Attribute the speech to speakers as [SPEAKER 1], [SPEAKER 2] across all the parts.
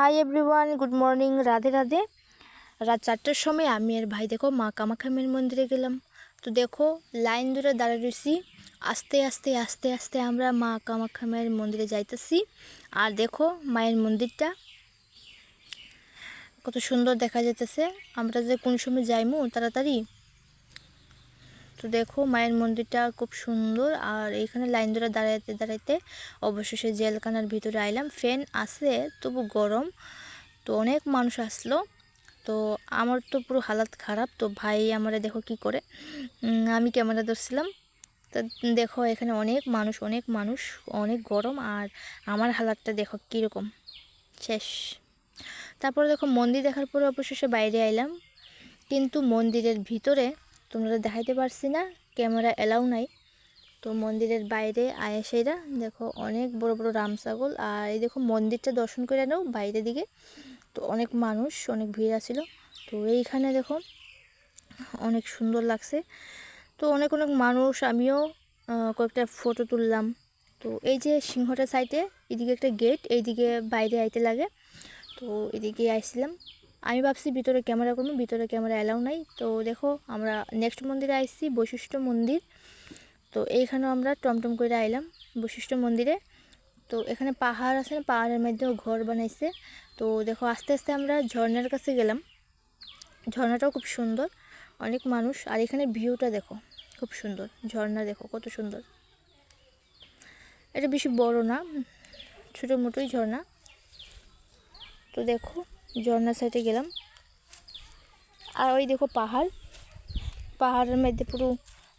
[SPEAKER 1] Hi everyone, good morning, Radhe Radhe. রাত 4টার সময় আমি আর ভাই দেখো মা কামাখ্যা মেয়ের মন্দিরে গেলাম। তো দেখো লাইন ধরে দাঁড়িয়ে রয়েছি, আস্তে আস্তে আস্তে আস্তে আমরা মা কামাখ্যা মেয়ের মন্দিরে যাইতেছি। আর দেখো মায়ের মন্দিরটা কত সুন্দর দেখা যাইতেছে। আমরা যে কোন সময় যাইমু তাড়াতাড়ি। তো দেখো মায়ের মন্দিরটা খুব সুন্দর। আর এইখানে লাইন ধরে দাঁড়াইতে দাঁড়াইতে অবশেষে জেলখানার ভিতরে আইলাম। ফ্যান আছে তবু গরম, তো অনেক মানুষ আসলো। তো আমার তো পুরো হালাত খারাপ। তো ভাই আমারে দেখো কি করে, আমি ক্যামেরা ধরছিলাম। তো দেখো এখানে অনেক মানুষ অনেক মানুষ, অনেক গরম। আর আমার হালাতটা দেখো কীরকম, শেষ। তারপরে দেখো মন্দির দেখার পরে অবশেষে বাইরে আইলাম, কিন্তু মন্দিরের ভিতরে তোমরা দেখাইতে পারছি না, ক্যামেরা এলাও নাই। তো মন্দিরের বাইরে আয়েসেরা দেখো অনেক বড় বড় রাম ছাগল। আর এই দেখো মন্দিরটা দর্শন করে নাও বাইরের দিকে। তো অনেক মানুষ, অনেক ভিড় আছিল। তো এইখানে দেখো অনেক সুন্দর লাগছে। তো অনেক অনেক মানুষ, আমিও কয়েকটা ফটো তুললাম। তো এই যে সিংহটা সাইডে এদিকে একটা গেট, এইদিকে বাইরে আইতে লাগে। তো এদিকে আইছিলাম। আমি ভাবছি ভিতরে ক্যামেরা করবো, ভিতরে ক্যামেরা এলাও নাই। তো দেখো আমরা নেক্সট মন্দিরে আইছি, বৈশিষ্ট্য মন্দির। তো এইখানেও আমরা টমটম করে আইলাম বৈশিষ্ট্য মন্দিরে। তো এখানে পাহাড় আছে না, পাহাড়ের মধ্যেও ঘর বানাইছে। তো দেখো আস্তে আস্তে আমরা ঝর্ণার কাছে গেলাম। ঝর্ণাটাও খুব সুন্দর, অনেক মানুষ। আর এখানে ভিউটা দেখো খুব সুন্দর, ঝর্ণা দেখো কত সুন্দর। এটা বেশি বড় না, ছোটো মোটোই ঝর্ণা। তো দেখো ঝর্ণার সাইডে গেলাম। আর ওই দেখো পাহাড়, পাহাড়ের মধ্যে পুরো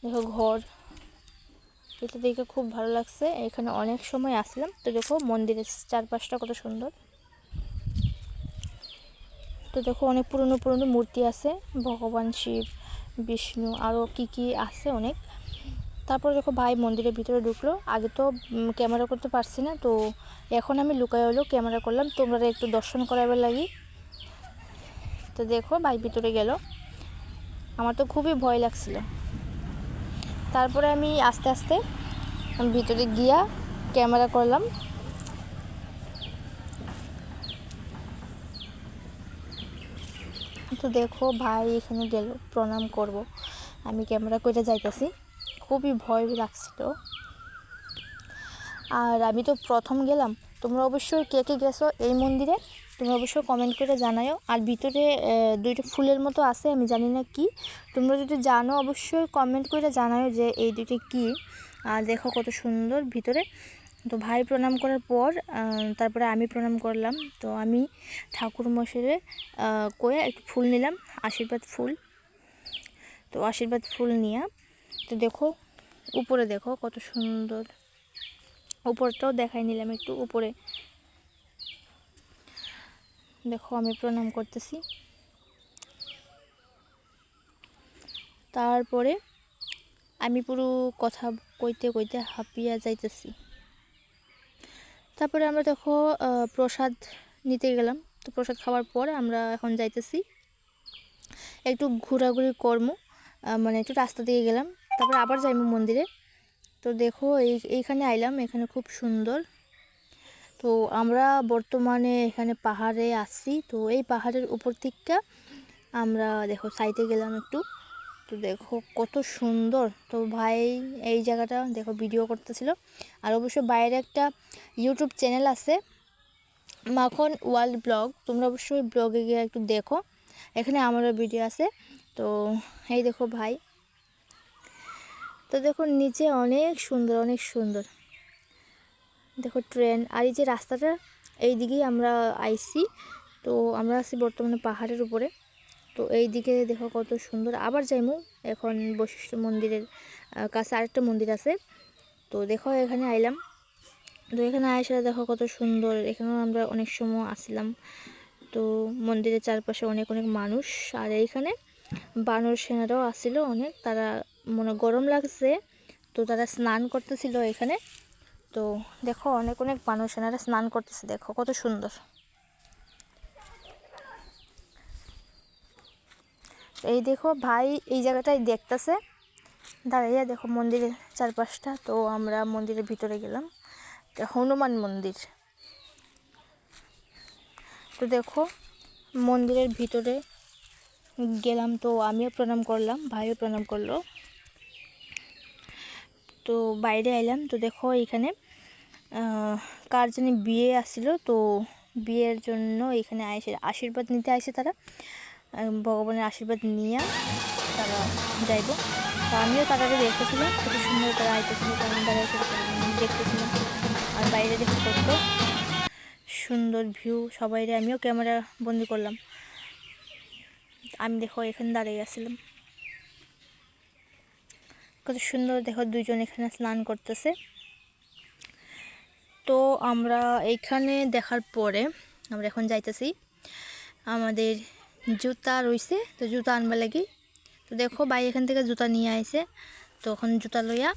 [SPEAKER 1] দেখো ঘর। এটা দেখে খুব ভালো লাগছে। এখানে অনেক সময় আসলাম। তো দেখো মন্দিরের চারপাশটা কত সুন্দর। তো দেখো অনেক পুরনো পুরনো মূর্তি আছে, ভগবান শিব, বিষ্ণু, আরও কি আছে অনেক। তারপর দেখো ভাই মন্দিরের ভিতরে ঢুকলো। আগে তো ক্যামেরা করতে পারছি না, তো এখন আমি লুকায় হলেও ক্যামেরা করলাম তোমরা একটু দর্শন করাবার লাগি। তো দেখো ভাই ভিতরে গেল, আমার তো খুবই ভয় লাগছিল। তারপরে আমি আস্তে আস্তে ভিতরে গিয়া ক্যামেরা করলাম। তো দেখো ভাই এখানে গেল, প্রণাম করব, আমি ক্যামেরা করে যাইতেছি। খুবই ভয় লাগছিল। আর আমি তো প্রথম গেলাম। তোমরা অবশ্যই কে কে গেছো এই মন্দিরে তোমরা অবশ্যই কমেন্ট করে জানাও। আর ভিতরে দুইটা ফুলের মতো আছে, আমি জানি না কি। তোমরা যদি জানো অবশ্যই কমেন্ট করে জানাও যে এই দুইটা কি। আর দেখো কত সুন্দর ভিতরে। তো ভাই প্রণাম করার পর তারপরে আমি প্রণাম করলাম। তো আমি ঠাকুর মশাইরে কয়ে একটু ফুল নিলাম, আশীর্বাদ ফুল। তো আশীর্বাদ ফুল নিয়ে তো দেখো উপরে দেখো কত সুন্দর, উপরটাও দেখাই নিলাম একটু। উপরে দেখো আমি প্রণাম করতেছি। তারপরে আমি পুরো কথা কইতে কইতে হাঁপিয়ে যাইতেছি। তারপরে আমরা দেখো প্রসাদ নিতে গেলাম। তো প্রসাদ খাওয়ার পরে আমরা এখন যাইতেছি একটু ঘোরাঘুরি করমু, মানে একটু রাস্তা দিয়ে গেলাম, তারপরে আবার যাইমু মন্দিরে। তো দেখো এইখানে আইলাম, এখানে খুব সুন্দর। তো আমরা বর্তমানে এখানে পাহাড়ে আছি। তো এই পাহাড়ের উপর থেকে আমরা দেখো সাইডে গেলাম একটু। তো দেখো কত সুন্দর। তো ভাই এই জায়গাটা দেখো ভিডিও করতেছিল। আর অবশ্য বাইরে একটা ইউটিউব চ্যানেল আছে, মাখন ওয়ার্ল্ড ব্লগ, তোমরা অবশ্যই ব্লগে গিয়ে একটু দেখো, এখানে আমারও ভিডিও আছে। তো এই দেখো ভাই, তো দেখো নিচে অনেক সুন্দর অনেক সুন্দর দেখো ট্রেন। আর এই যে রাস্তাটা এই দিকেই আমরা আইছি। তো আমরা আছি বর্তমানে পাহাড়ের উপরে। তো এই দিকে দেখো কত সুন্দর। আবার যাইমু এখন বৈশিষ্ট্য মন্দিরের কাছে আরেকটা মন্দির আছে। তো দেখো এখানে আইলাম। তো এখানে আয়সা দেখো কত সুন্দর। এখানেও আমরা অনেক সময় আসলাম। তো মন্দিরের চারপাশে অনেক অনেক মানুষ। আর এইখানে বানর সেনারাও আসছিল অনেক, তারা মনে গরম লাগছে তো তারা স্নান করতেছিল এখানে। তো দেখো অনেক অনেক বানর সেনারা স্নান করতেছে, দেখো কত সুন্দর। এই দেখো ভাই এই জায়গাটায় দেখতেছে দাঁড়াইয়া, দেখো মন্দিরের চারপাশটা। তো আমরা মন্দিরের ভিতরে গেলাম, হনুমান মন্দির। তো দেখো মন্দিরের ভিতরে গেলাম, তো আমিও প্রণাম করলাম, ভাইও প্রণাম করলো। তো বাইরে এলাম, তো দেখো এখানে কার জানি বিয়ে আসছিল, তো বিয়ের জন্য এখানে আইসে আশীর্বাদ নিতে আসে তারা, ভগবানের আশীর্বাদ নিয়ে তারা যাইব। তো আমিও তারাকে দেখতেছিলাম, কত সুন্দর তারা আইতেছিল, আমি দাঁড়াই দেখতেছিলাম। আর বাইরে দেখো কত সুন্দর ভিউ, সবাইরে আমিও ক্যামেরা বন্দি করলাম। আমি দেখো এখানে দাঁড়িয়ে আসছিলাম, কত সুন্দর দেখো দুইজন এখানে স্নান করতেছে। তো আমরা এইখানে দেখার পরে আমরা এখন যাইতেছি, আমাদের জুতা রইছে, তো জুতা আনবা লাগি। তো দেখো ভাই এখান থেকে জুতা নিয়ে আইছে, তো এখন জুতা লইয়া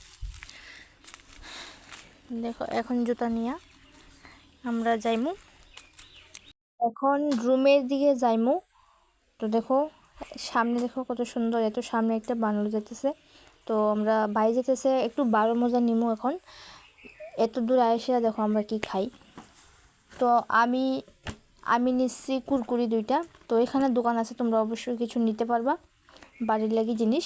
[SPEAKER 1] দেখো এখন জুতা নিয়া আমরা যাইমু, এখন রুমের দিকে যাইমু। তো দেখো সামনে দেখো কত সুন্দর, এত সামনে একটা বানর যেতেছে। তো আমরা বাই যেতেছে একটু বারো মজা নিমু। এখন এত দূর আইসে দেখো আমরা কি খাই। তো আমি নিচ্ছি কুরকুরি 2টা। তো এখানে দোকান আছে, তোমরা অবশ্যই কিছু নিতে পারবা বাড়ির লাগি জিনিস।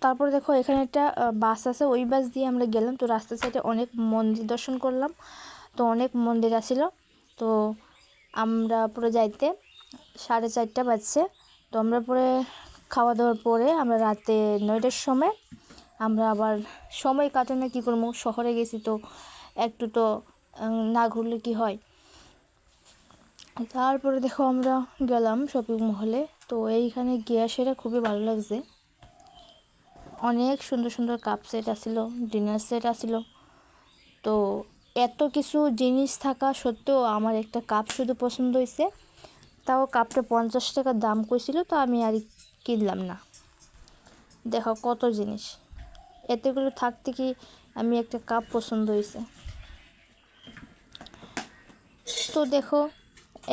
[SPEAKER 1] তারপর দেখো এখানে একটা বাস আছে, ওই বাস দিয়ে আমরা গেলাম। তো রাস্তার সাইডে অনেক মন্দির দর্শন করলাম, তো অনেক মন্দির আছিল। তো আমরা পুরো যাইতে 4:30 বাজছে। তো আমরা পরে খাওয়া দাওয়ার পরে আমরা রাতে 9টার সময় আমরা আবার সময় কাটে না, কী করবো, শহরে গেছি তো একটু তো না ঘুরলে কি হয়। তারপরে দেখো আমরা গেলাম শপিং মহলে। তো এইখানে গিয়ে সেটা খুবই ভালো লাগছে, অনেক সুন্দর সুন্দর কাপ সেট আসিল, ডিনার সেট আসিল। তো এত কিছু জিনিস থাকা সত্ত্বেও আমার একটা কাপ শুধু পছন্দ হয়েছে, তাও কাপটা 50 টাকা দাম কইছিল, তো আমি আর কিনলাম না। দেখো কত জিনিস, এতগুলো থাকতে কি আমি একটা কাপ পছন্দ হয়েছে। তো দেখো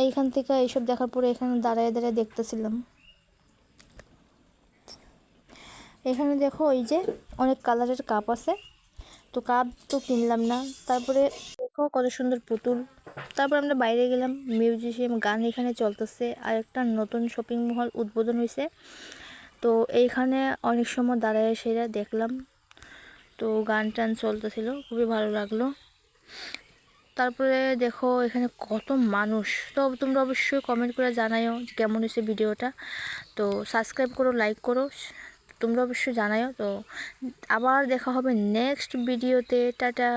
[SPEAKER 1] এইখান থেকে এইসব দেখার পরে এখানে দাঁড়ায় দাঁড়ায় দেখতেছিলাম। এখানে দেখো এই যে অনেক কালারের কাপ আছে, তো কাপ তো কিনলাম না। তারপরে দেখো কত সুন্দর পুতুল। তারপর আমরা বাইরে গেলাম, মিউজিশিয়াম গান এখানে চলতেছে, আর একটা নতুন শপিং মহল উদ্বোধন হয়েছে। তো এইখানে অনেক সময় দাঁড়ায় সেটা দেখলাম, তো গান টান চলতেছিল, খুবই ভালো লাগলো। তারপরে দেখো এখানে কত মানুষ। তো তোমরা অবশ্যই কমেন্ট করে জানাইও কেমন হয়েছে ভিডিওটা। তো সাবস্ক্রাইব করো, লাইক করো, তোমরা অবশ্যই জানাইও। তো আবার দেখা হবে নেক্সট ভিডিওতে, টাটা।